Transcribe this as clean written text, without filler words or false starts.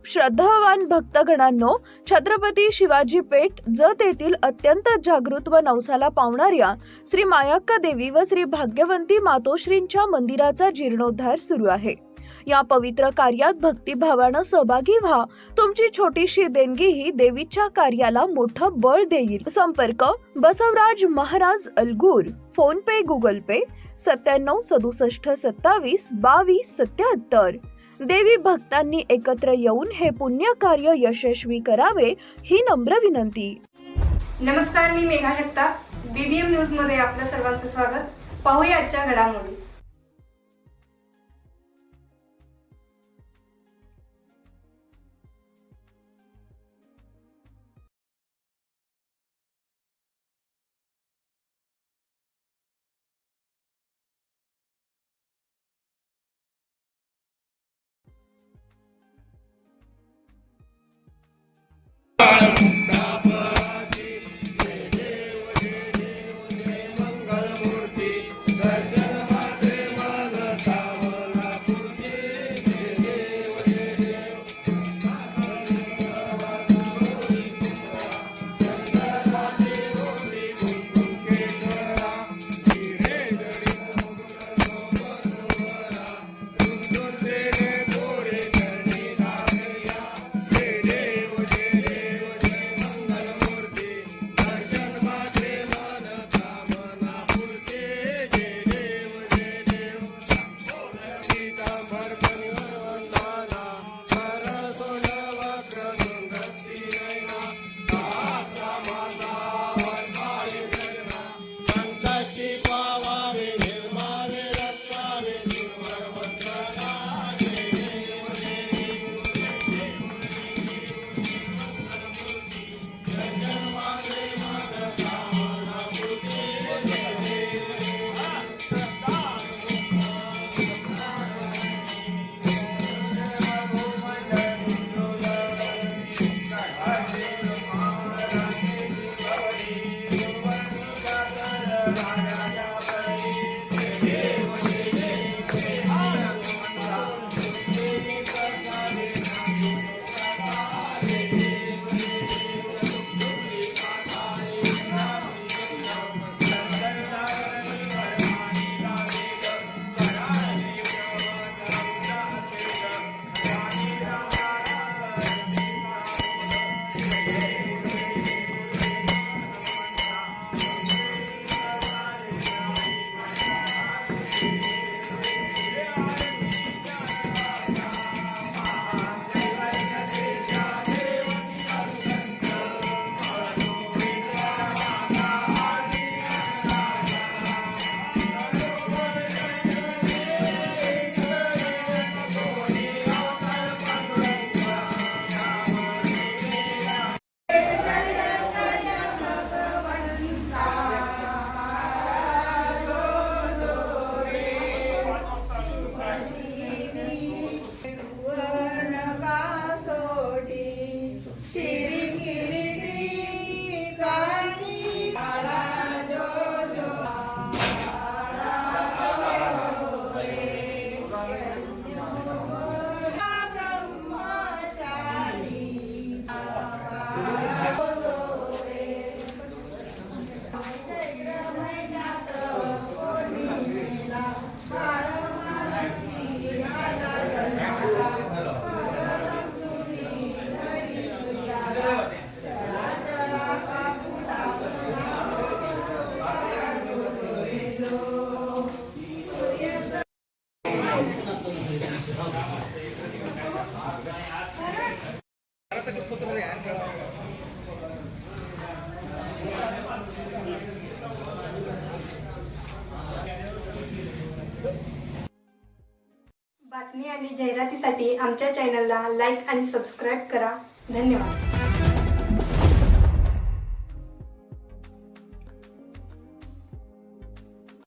श्रद्धावान भक्तगणांनो, छत्रपती शिवाजी पेठ जत येथील अत्यंत जागृत व नवसाला पावणाऱ्या श्री मायाक्का देवी व श्री भाग्यवंती मातोश्रींच्या मंदिराचा जीर्णोद्धार सुरू आहे। या पवित्र कार्यात भक्तिभावानं सहभागी व्हा। तुमची छोटीशी देणगी ही देवीच्या कार्याला मोठं बळ देईल। संपर्क बसवराज महाराज अलगूर, फोन पे, गुगल पे 97 67 27 22 77। देवी भक्तांनी एकत्र येऊन हे पुण्य कार्य यशस्वी करावे ही नम्र विनंती। नमस्कार, मी मेघा जगताप, बीबीएम न्यूज मध्ये आपल्या सर्वांचं स्वागत। पाहूया आजच्या घडामोडी। बातमी आणि जाहिरातीसाठी आमच्या चॅनलला लाईक आणि सबस्क्राईब करा। धन्यवाद।